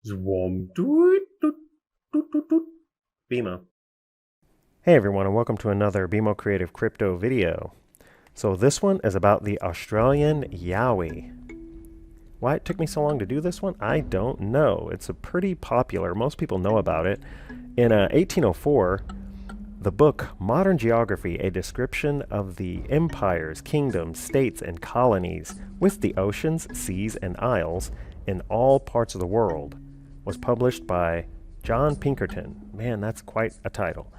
Zwom. Doot, doot, doot, doot, doot. BMO. Hey everyone, and welcome to another BMO Creative crypto video. So this one is about the Australian Yowie. Why it took me so long to do this one, I don't know. It's a pretty popular, most people know about it. In 1804, the book Modern Geography, a description of the empires, kingdoms, states, and colonies with the oceans, seas, and isles in all parts of the world, was published by John Pinkerton. Man, that's quite a title.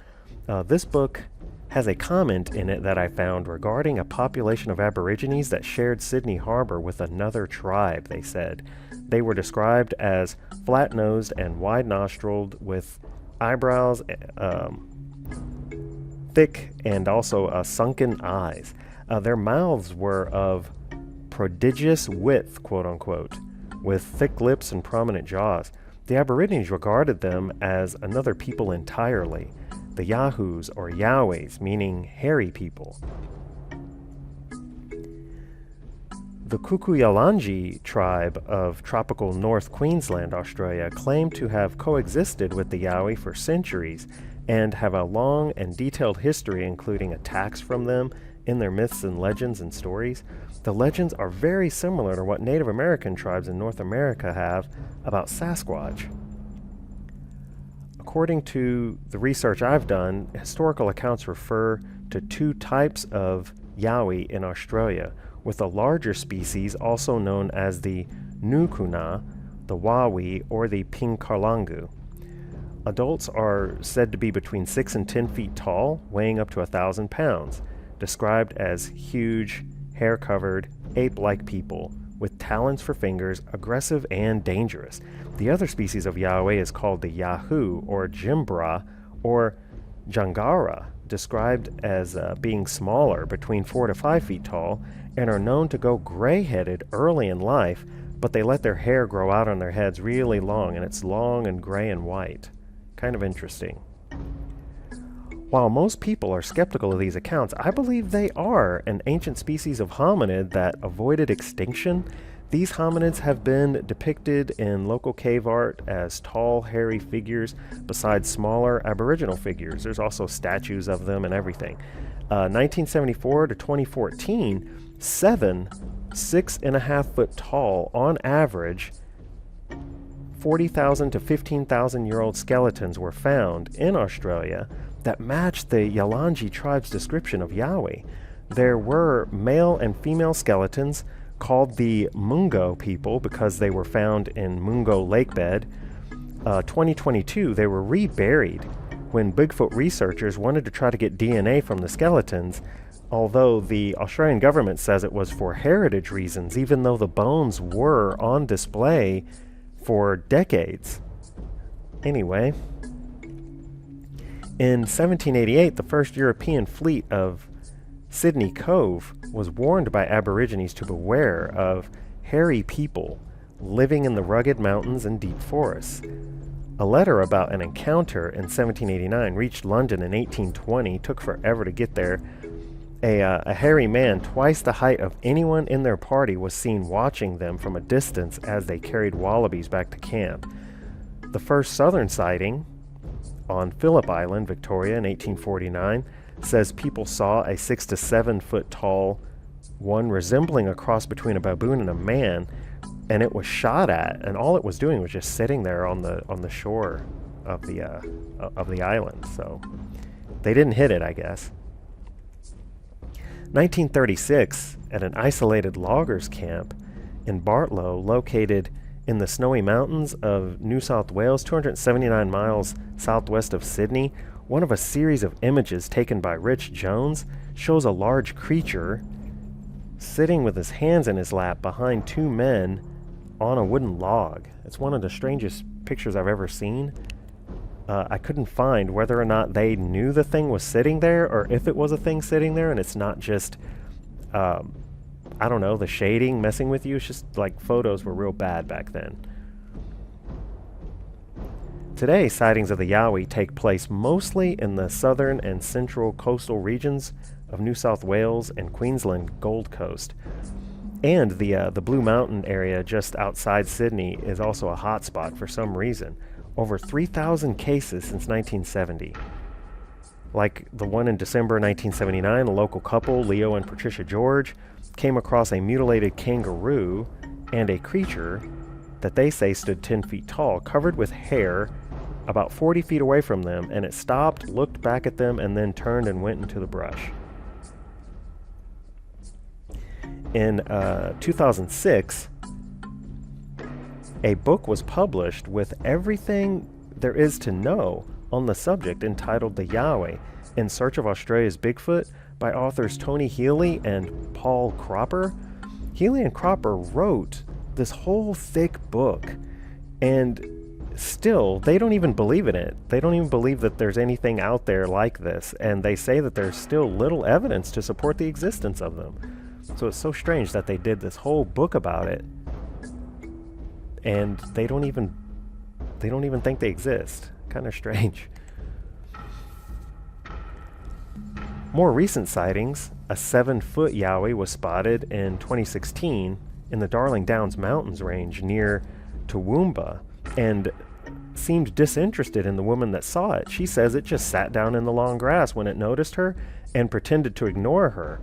This book has a comment in it that I found regarding a population of Aborigines that shared Sydney Harbor with another tribe, they said. They were described as flat-nosed and wide-nostriled with eyebrows, thick and also sunken eyes. Their mouths were of prodigious width, quote-unquote, with thick lips and prominent jaws. The Aborigines regarded them as another people entirely. The Yahoos, or Yowies, meaning hairy people. The Kukuyalanji tribe of tropical North Queensland, Australia, claimed to have coexisted with the Yowie for centuries and have a long and detailed history, including attacks from them in their myths and legends and stories. The legends are very similar to what Native American tribes in North America have about Sasquatch. According to the research I've done, historical accounts refer to two types of Yowie in Australia, with a larger species also known as the Nukuna, the Wawi, or the Pinkarlangu. Adults are said to be between 6 and 10 feet tall, weighing up to 1,000 pounds, described as huge, hair-covered, ape-like people with talons for fingers, aggressive and dangerous. The other species of Yowie is called the Yahoo, or Jimbra, or Jangara, described as being smaller, between 4 to 5 feet tall, and are known to go gray-headed early in life, but they let their hair grow out on their heads really long, and it's long and gray and white. Kind of interesting. While most people are skeptical of these accounts, I believe they are an ancient species of hominid that avoided extinction. These hominids have been depicted in local cave art as tall, hairy figures besides smaller Aboriginal figures. There's also statues of them and everything. 1974 to 2014, 7 6.5 foot tall, on average, 40,000 to 15,000 year old skeletons were found in Australia that matched the Yalanji tribe's description of Yowie. There were male and female skeletons called the Mungo people because they were found in Mungo Lake bed. 2022, they were reburied when Bigfoot researchers wanted to try to get DNA from the skeletons, although the Australian government says it was for heritage reasons, even though the bones were on display for decades. Anyway, in 1788, the first European fleet of Sydney Cove was warned by Aborigines to beware of hairy people living in the rugged mountains and deep forests. A letter about an encounter in 1789 reached London in 1820, took forever to get there. A hairy man twice the height of anyone in their party was seen watching them from a distance as they carried wallabies back to camp. The first southern sighting, on Phillip Island, Victoria, in 1849, says people saw a 6 to 7 foot tall one resembling a cross between a baboon and a man, and it was shot at, and all it was doing was just sitting there on the shore of the island. So they didn't hit it, I guess. 1936, at an isolated loggers camp in Bartlow, located in the Snowy Mountains of New South Wales, 279 miles southwest of Sydney, one of a series of images taken by Rich Jones shows a large creature sitting with his hands in his lap behind two men on a wooden log. It's one of the strangest pictures I've ever seen. I couldn't find whether or not they knew the thing was sitting there, or if it was a thing sitting there and it's not just, I don't know, the shading messing with you. It's just like photos were real bad back then. Today, sightings of the Yowie take place mostly in the southern and central coastal regions of New South Wales and Queensland Gold Coast. And the Blue Mountain area just outside Sydney is also a hotspot for some reason. Over 3,000 cases since 1970. Like the one in December 1979, a local couple, Leo and Patricia George, came across a mutilated kangaroo and a creature that they say stood 10 feet tall, covered with hair, about 40 feet away from them, and it stopped, looked back at them, and then turned and went into the brush. In 2006, a book was published with everything there is to know on the subject entitled The Yowie, In Search of Australia's Bigfoot, by authors Tony Healy and Paul Cropper. Healy and Cropper wrote this whole thick book, and still, they don't even believe in it. They don't even believe that there's anything out there like this, and they say that there's still little evidence to support the existence of them. So it's so strange that they did this whole book about it, and they don't even think they exist. Kind of strange. More recent sightings: a 7-foot Yowie was spotted in 2016 in the Darling Downs Mountains range near Toowoomba, and seemed disinterested in the woman that saw it. She says it just sat down in the long grass when it noticed her and pretended to ignore her.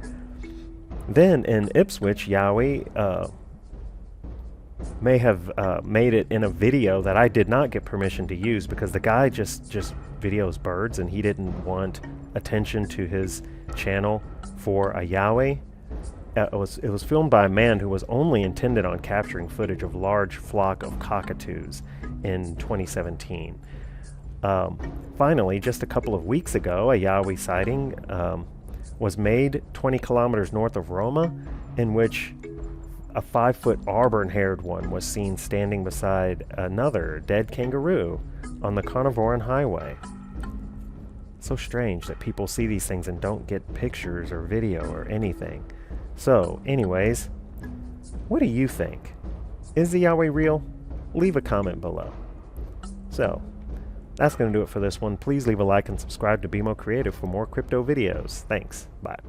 Then in Ipswich, Yowie may have made it in a video that I did not get permission to use, because the guy just videos birds and he didn't want attention to his channel for a Yowie. It was filmed by a man who was only intended on capturing footage of large flock of cockatoos in 2017. Finally, just a couple of weeks ago, a Yowie sighting was made 20 kilometers north of Roma, in which a 5-foot auburn-haired one was seen standing beside another dead kangaroo on the Carnarvon Highway. So strange that people see these things and don't get pictures or video or anything. So, anyways, what do you think? Is the Yowie real? Leave a comment below. So, that's going to do it for this one. Please leave a like and subscribe to BMO Creative for more crypto videos. Thanks. Bye.